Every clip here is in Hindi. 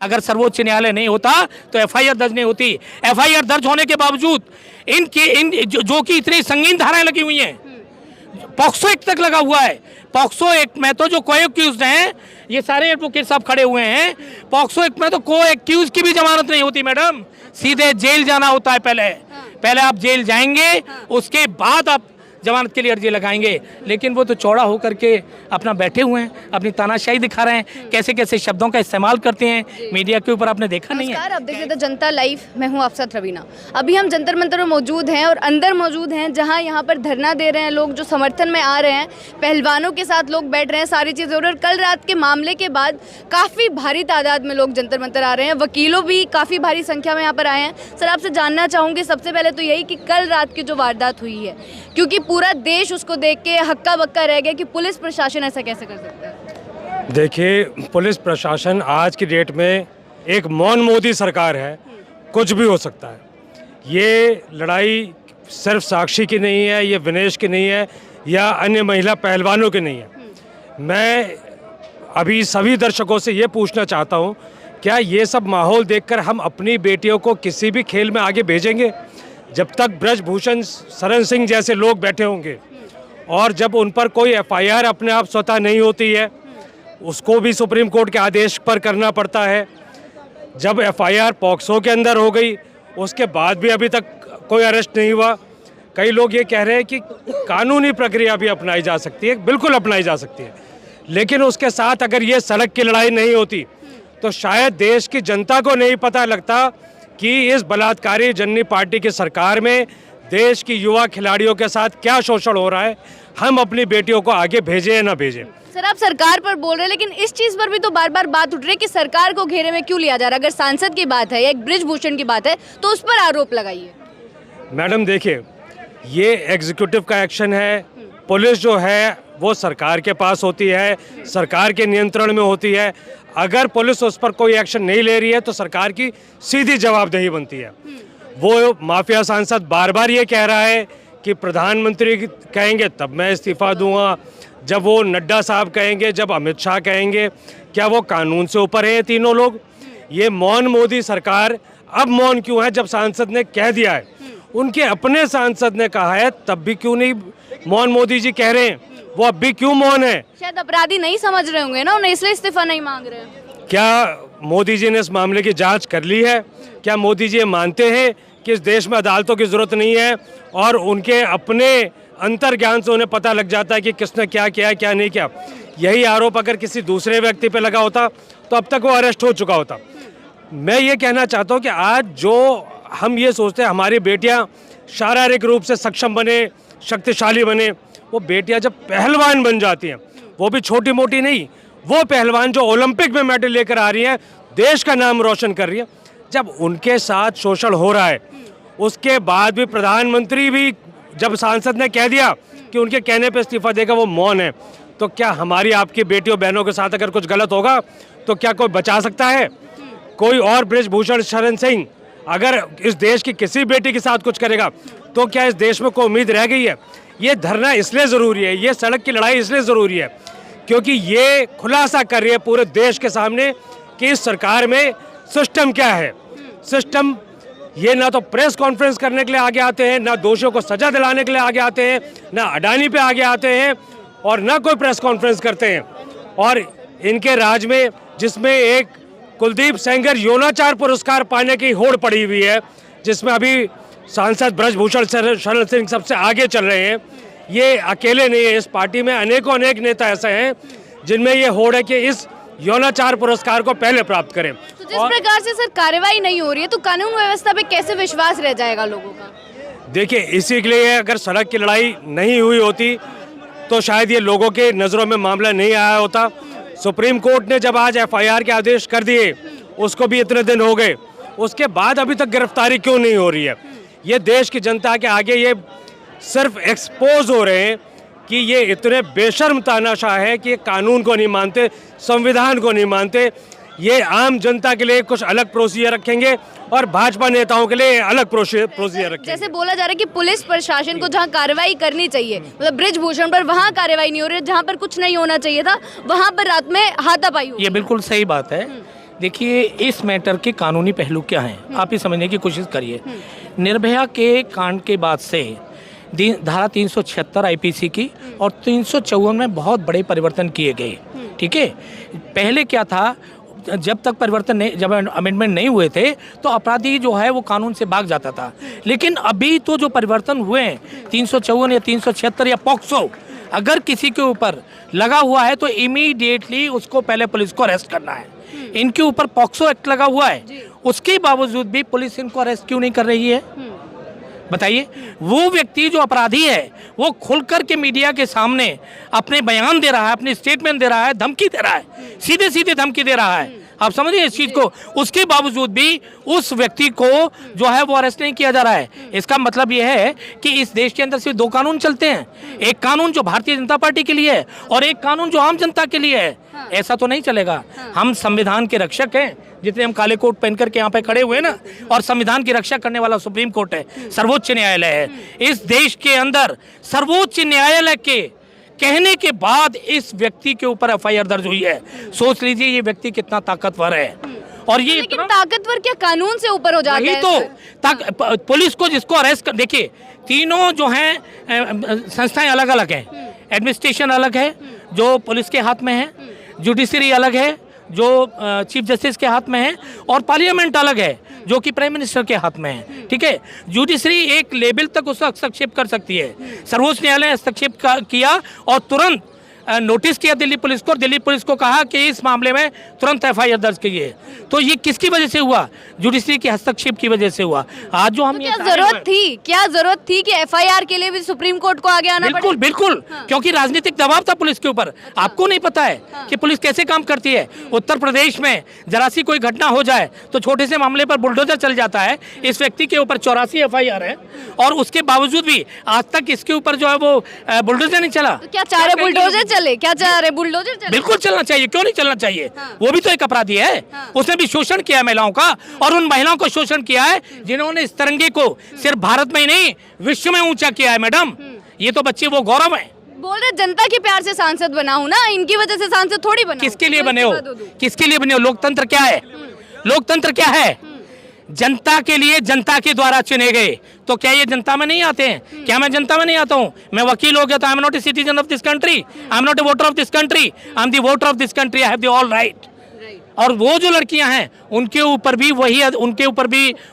अगर सर्वोच्च न्यायालय नहीं होता तो एफआईआर दर्ज नहीं होती। एफआईआर दर्ज होने के बावजूद जो कि इतनी संगीन धाराएं लगी हुई हैं, पॉक्सो एक्ट तक लगा हुआ है। पॉक्सो एक्ट में तो जो को एक्यूज्ड हैं, ये सारे एडवोकेट साहब खड़े हुए हैं, पॉक्सो एक्ट में तो को एक्यूज की भी जमानत नहीं होती मैडम, सीधे जेल जाना होता है। पहले आप जेल जाएंगे, उसके बाद आप जमानत के लिए अर्जी लगाएंगे। लेकिन वो तो चौड़ा होकर के अपना बैठे हुए हैं, अपनी तानाशाही दिखा रहे हैं, कैसे कैसे शब्दों का इस्तेमाल करते हैं मीडिया के ऊपर, आपने देखा नहीं है। आप देख रहे थे जनता लाइव, मैं हूं अफसर रवीना। अभी हम जंतर मंतर में मौजूद हैं और अंदर मौजूद हैं, जहां यहां पर धरना दे रहे हैं लोग, जो समर्थन में आ रहे हैं, पहलवानों के साथ लोग बैठ रहे हैं, सारी चीज़ें। और कल रात के मामले के बाद काफ़ी भारी तादाद में लोग जंतर मंतर आ रहे हैं, वकीलों भी काफ़ी भारी संख्या में यहाँ पर आए हैं। सर, आपसे जानना चाहूँगी सबसे पहले तो यही कि कल रात की जो वारदात हुई है, क्योंकि पूरा देश उसको देख के हक्का बक्का रह गया कि पुलिस प्रशासन ऐसा कैसे कर सकता है। देखिए, पुलिस प्रशासन आज की डेट में एक मौन मोदी सरकार है, कुछ भी हो सकता है। ये लड़ाई सिर्फ साक्षी की नहीं है, ये विनेश की नहीं है या अन्य महिला पहलवानों की नहीं है। मैं अभी सभी दर्शकों से ये पूछना चाहता हूँ, क्या ये सब माहौल देखकर हम अपनी बेटियों को किसी भी खेल में आगे भेजेंगे? जब तक ब्रजभूषण शरण सिंह जैसे लोग बैठे होंगे और जब उन पर कोई एफआईआर अपने आप स्वतः नहीं होती है, उसको भी सुप्रीम कोर्ट के आदेश पर करना पड़ता है। जब एफआईआर पॉक्सो के अंदर हो गई, उसके बाद भी अभी तक कोई अरेस्ट नहीं हुआ। कई लोग ये कह रहे हैं कि कानूनी प्रक्रिया भी अपनाई जा सकती है, बिल्कुल अपनाई जा सकती है, लेकिन उसके साथ अगर ये सड़क की लड़ाई नहीं होती तो शायद देश की जनता को नहीं पता लगता कि इस बलात्कारी जननी पार्टी की सरकार में देश की युवा खिलाड़ियों के साथ क्या शोषण हो रहा है। हम अपनी बेटियों को आगे भेजें या ना भेजें। सर, आप सरकार पर बोल रहे हैं, लेकिन इस चीज़ पर भी तो बार बार बात उठ रही है कि सरकार को घेरे में क्यों लिया जा रहा है। अगर सांसद की बात है या एक ब्रिजभूषण की बात है तो उस पर आरोप लगाइए। मैडम देखिए, ये एग्जीक्यूटिव का एक्शन है। पुलिस जो है वो सरकार के पास होती है, सरकार के नियंत्रण में होती है। अगर पुलिस उस पर कोई एक्शन नहीं ले रही है तो सरकार की सीधी जवाबदेही बनती है। वो माफिया सांसद बार बार ये कह रहा है कि प्रधानमंत्री कहेंगे तब मैं इस्तीफा दूंगा, जब वो नड्डा साहब कहेंगे, जब अमित शाह कहेंगे। क्या वो कानून से ऊपर है ये तीनों लोग? ये मौन मोदी सरकार अब मौन क्यों है? जब सांसद ने कह दिया है, उनके अपने सांसद ने कहा है, तब भी क्यों नहीं मौन मोदी जी कह रहे हैं? वो अब भी क्यों मौन है? शायद अपराधी नहीं समझ रहे होंगे ना उन्हें, इसलिए इस्तीफा नहीं मांग रहे हैं। क्या मोदी जी ने इस मामले की जांच कर ली है? क्या मोदी जी मानते हैं कि इस देश में अदालतों की जरूरत नहीं है और उनके अपने अंतर्ज्ञान से उन्हें पता लग जाता है कि किसने क्या किया क्या नहीं किया? यही आरोप अगर किसी दूसरे व्यक्ति पे लगा होता तो अब तक वो अरेस्ट हो चुका होता। मैं ये कहना चाहता हूँ कि आज जो हम ये सोचते हैं हमारी बेटियाँ शारीरिक रूप से सक्षम बने, शक्तिशाली बने, वो बेटियाँ जब पहलवान बन जाती हैं, वो भी छोटी मोटी नहीं, वो पहलवान जो ओलंपिक में मेडल लेकर आ रही हैं, देश का नाम रोशन कर रही है, जब उनके साथ शोषण हो रहा है, उसके बाद भी प्रधानमंत्री भी जब सांसद ने कह दिया कि उनके कहने पे इस्तीफा देगा, वो मौन है, तो क्या हमारी आपकी बेटियों बहनों के साथ अगर कुछ गलत होगा तो क्या कोई बचा सकता है? कोई और ब्रजभूषण शरण सिंह अगर इस देश की किसी बेटी के साथ कुछ करेगा तो क्या इस देश में कोई उम्मीद रह गई है? ये धरना इसलिए ज़रूरी है, ये सड़क की लड़ाई इसलिए ज़रूरी है क्योंकि ये खुलासा कर रही है पूरे देश के सामने कि इस सरकार में सिस्टम क्या है। सिस्टम ये ना तो प्रेस कॉन्फ्रेंस करने के लिए आगे आते हैं, ना दोषियों को सजा दिलाने के लिए आगे आते हैं, ना अडानी पे आगे आते हैं और ना कोई प्रेस कॉन्फ्रेंस करते हैं। और इनके राज में जिसमें एक कुलदीप सेंगर यौनाचार पुरस्कार पाने की होड़ पड़ी हुई है, जिसमें अभी सांसद ब्रजभूषण शरण सिंह सबसे आगे चल रहे हैं, ये अकेले नहीं है। इस पार्टी में अनेकों अनेक नेता ऐसे हैं जिनमें ये होड़ है कि इस यौनाचार पुरस्कार को पहले प्राप्त करें। तो जिस प्रकार से सर कार्रवाई नहीं हो रही है तो कानून व्यवस्था पे कैसे विश्वास रह जाएगा लोगों का? देखिए, इसी के लिए अगर सड़क की लड़ाई नहीं हुई होती तो शायद ये लोगों के नज़रों में मामला नहीं आया होता। सुप्रीम कोर्ट ने जब आज एफआईआर के आदेश कर दिए, उसको भी इतने दिन हो गए, उसके बाद अभी तक गिरफ्तारी क्यों नहीं हो रही है? ये देश की जनता के आगे ये सिर्फ एक्सपोज हो रहे हैं कि ये इतने बेशर्म तानाशाह है कि ये कानून को नहीं मानते, संविधान को नहीं मानते। ये आम जनता के लिए कुछ अलग प्रोसीजर रखेंगे और भाजपा नेताओं के लिए अलग प्रोसीजर रखेंगे। जैसे बोला जा रहा है कि पुलिस प्रशासन को जहां कार्रवाई करनी चाहिए, मतलब ब्रिजभूषण पर वहां कार्रवाई नहीं हो रही है, जहां पर कुछ नहीं होना चाहिए था वहां पर रात में हाथापाई हुई। ये बिल्कुल सही बात है। देखिए, इस मैटर के कानूनी पहलू क्या हैं आप ही समझने की कोशिश करिए। निर्भया के कांड के बाद से धारा 376 आईपीसी की और 354 में बहुत बड़े परिवर्तन किए गए। ठीक है, पहले क्या था, जब तक परिवर्तन नहीं, जब अमेंडमेंट नहीं हुए थे तो अपराधी जो है वो कानून से भाग जाता था। लेकिन अभी तो जो परिवर्तन हुए हैं 354 या 376 या पॉक्सो, अगर किसी के ऊपर लगा हुआ है तो इमीडिएटली उसको पहले पुलिस को अरेस्ट करना है। इनके ऊपर पॉक्सो एक्ट लगा हुआ है, उसके बावजूद भी पुलिस इनको अरेस्ट क्यों नहीं कर रही है? बताइए। वो व्यक्ति जो अपराधी है वो खुलकर के मीडिया के सामने अपने बयान दे रहा है, अपनी स्टेटमेंट दे रहा है, धमकी दे रहा है, सीधे सीधे धमकी दे रहा है। आप समझिए इस चीज को। उसके बावजूद भी उस व्यक्ति को जो है वो अरेस्ट नहीं किया जा रहा है। इसका मतलब यह है कि इस देश के अंदर सिर्फ दो कानून चलते हैं, एक कानून जो भारतीय जनता पार्टी के लिए है और एक कानून जो आम जनता के लिए है। ऐसा तो नहीं चलेगा। हम संविधान के रक्षक हैं, जितने हम काले कोट पहन करके यहाँ पे खड़े हुए ना, और संविधान की रक्षा करने वाला सुप्रीम कोर्ट है, सर्वोच्च न्यायालय है। इस देश के अंदर सर्वोच्च न्यायालय के कहने के बाद इस व्यक्ति के ऊपर एफआईआर दर्ज हुई है। सोच लीजिए ये व्यक्ति कितना ताकतवर है। और ये लेकिन ताकतवर क्या कानून से ऊपर हो जाता है? तो पुलिस को जिसको अरेस्ट कर, देखिए तीनों जो हैं संस्थाएं अलग अलग हैं। एडमिनिस्ट्रेशन अलग है जो पुलिस के हाथ में है, जुडिशरी अलग है जो चीफ जस्टिस के हाथ में है, और पार्लियामेंट अलग है जो कि प्राइम मिनिस्टर के हाथ में है। ठीक है, जुडिशरी एक लेवल तक उसका हस्तक्षेप कर सकती है। सर्वोच्च न्यायालय ने हस्तक्षेप किया और तुरंत नोटिस किया दिल्ली पुलिस को, और दिल्ली पुलिस को कहा कि इस मामले में तुरंत एफआईआर दर्ज कीजिए। तो ये किसकी वजह से हुआ? जुडिशरी के हस्तक्षेप की वजह से हुआ। आज जो हम तो क्या जरूरत थी कि एफआईआर के लिए भी सुप्रीम कोर्ट को आगे आना बिल्कुल पड़े? बिल्कुल, क्योंकि राजनीतिक दबाव था पुलिस के ऊपर। आपको नहीं पता है कि पुलिस कैसे काम करती है। उत्तर प्रदेश में जरा सी कोई घटना हो जाए तो छोटे से मामले पर बुलडोजर चल जाता है। इस व्यक्ति के ऊपर 84 एफआईआर है और उसके बावजूद भी आज तक इसके ऊपर जो है वो बुलडोजर नहीं चला। तो क्या चाह रहे बुलडोजर चले? क्या चाह रहे बुलडोजर चले? बिल्कुल चलना चाहिए, क्यों नहीं चलना चाहिए? वो भी तो एक अपराधी है। उसने भी शोषण किया महिलाओं का, और उन महिलाओं को शोषण किया है जिन्होंने इस तिरंगे को सिर्फ भारत में ही नहीं विश्व में ऊंचा किया है। मैडम, ये तो बच्चे वो गौरव है। बोल रहे जनता के प्यार से सांसद बना हूं ना, इनकी वजह से सांसद थोड़ी बना। किसके लिए बने हो? किसके लिए बने हो? लोकतंत्र क्या है? लोकतंत्र क्या है? जनता के लिए, जनता के द्वारा चुने गए। तो क्या ये जनता में नहीं आते हैं? क्या मैं जनता में नहीं आता हूँ? मैं वकील हो गया तो I am not a citizen of this country, I am not a voter of this country, I am the voter of this country, I have the all right. और वो जो लड़कियां हैं उनके ऊपर भी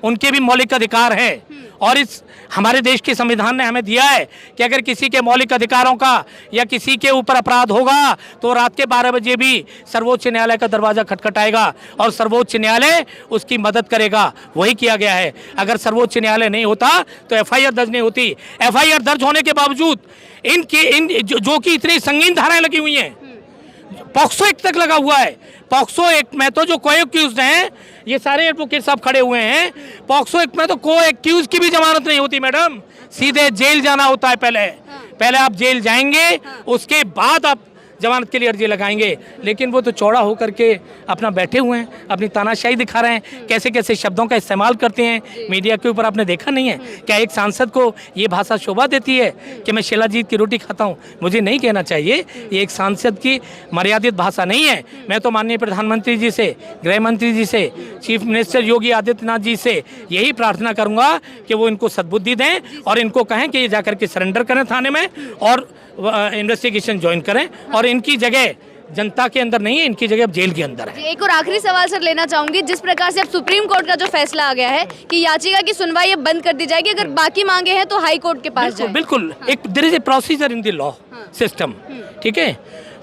उनके भी मौलिक अधिकार है। और इस हमारे देश के संविधान ने हमें दिया है कि अगर किसी के मौलिक अधिकारों का या किसी के ऊपर अपराध होगा तो रात के 12 बजे भी सर्वोच्च न्यायालय का दरवाजा खटखटाएगा और सर्वोच्च न्यायालय उसकी मदद करेगा। वही किया गया है। अगर सर्वोच्च न्यायालय नहीं होता तो एफआईआर दर्ज नहीं होती। एफआईआर दर्ज होने के बावजूद जो कि इतनी संगीन धाराएं लगी हुई हैं, पॉक्सो एक्ट तक लगा हुआ है। पॉक्सो एक्ट में तो जो को एक्यूज्ड हैं, ये सारे एडवोकेट साहब खड़े हुए हैं, पॉक्सो एक्ट में तो को एक्यूज की भी जमानत नहीं होती मैडम, सीधे जेल जाना होता है। पहले आप जेल जाएंगे, उसके बाद आप जमानत के लिए अर्जी लगाएंगे। लेकिन वो तो चौड़ा होकर के अपना बैठे हुए हैं, अपनी तानाशाही दिखा रहे हैं, कैसे कैसे शब्दों का इस्तेमाल करते हैं मीडिया के ऊपर। आपने देखा नहीं है क्या एक सांसद को ये भाषा शोभा देती है कि मैं शिलाजीत की रोटी खाता हूँ? मुझे नहीं कहना चाहिए, ये एक सांसद की मर्यादित भाषा नहीं है। मैं तो माननीय प्रधानमंत्री जी से, गृह मंत्री जी से, चीफ मिनिस्टर योगी आदित्यनाथ जी से यही प्रार्थना करूँगा कि वो इनको सद्बुद्धि दें और इनको कहें कि ये जाकर के सरेंडर करें थाने में और इन्वेस्टिगेशन ज्वाइन करें। और इनकी जगह जनता के अंदर नहीं है, इनकी जगह अब जेल के अंदर है। एक और आखिरी सवाल सर लेना चाहूंगी। जिस प्रकार से अब सुप्रीम कोर्ट का जो फैसला आ गया है कि याचिका की सुनवाई अब बंद कर दी जाएगी, अगर बाकी मांगे हैं तो हाई कोर्ट के पास जाएं। बिल्कुल, एक there is a procedure in the law system. ठीक है,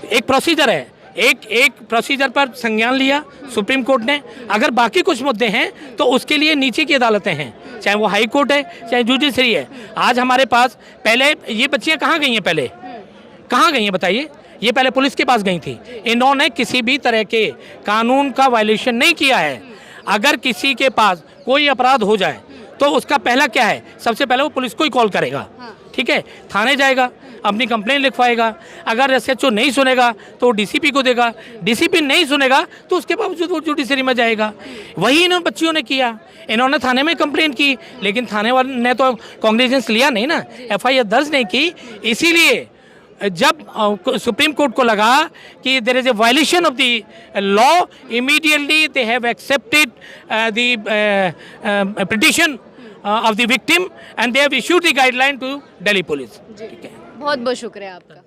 एक प्रोसीजर है, एक प्रोसीजर पर संज्ञान लिया सुप्रीम कोर्ट ने। अगर बाकी कुछ मुद्दे हैं तो उसके लिए नीचे की अदालतें हैं, चाहे वो हाई कोर्ट है चाहे जुडिशरी है। आज हमारे पास पहले ये बच्चियां कहाँ गई हैं? पहले कहाँ गई हैं बताइए? ये पहले पुलिस के पास गई थी। इन्होंने किसी भी तरह के कानून का वायलेशन नहीं किया है। अगर किसी के पास कोई अपराध हो जाए तो उसका पहला क्या है? सबसे पहले वो पुलिस को ही कॉल करेगा। ठीक है, थाने जाएगा, अपनी कंप्लेंट लिखवाएगा। अगर एसएचओ नहीं सुनेगा तो वो डीसीपी को देगा, डीसीपी नहीं सुनेगा तो उसके बावजूद वो जुडिशरी में जाएगा। वही इन बच्चियों ने किया। इन्होंने थाने में कंप्लेंट की, लेकिन थाने वाले ने तो कॉग्निजेंस लिया नहीं ना, एफआईआर दर्ज नहीं की। इसीलिए जब सुप्रीम कोर्ट को लगा कि there is a violation of the law, immediately they have accepted the petition of the victim and they have issued the guideline to Delhi police. बहुत बहुत शुक्रिया आपका.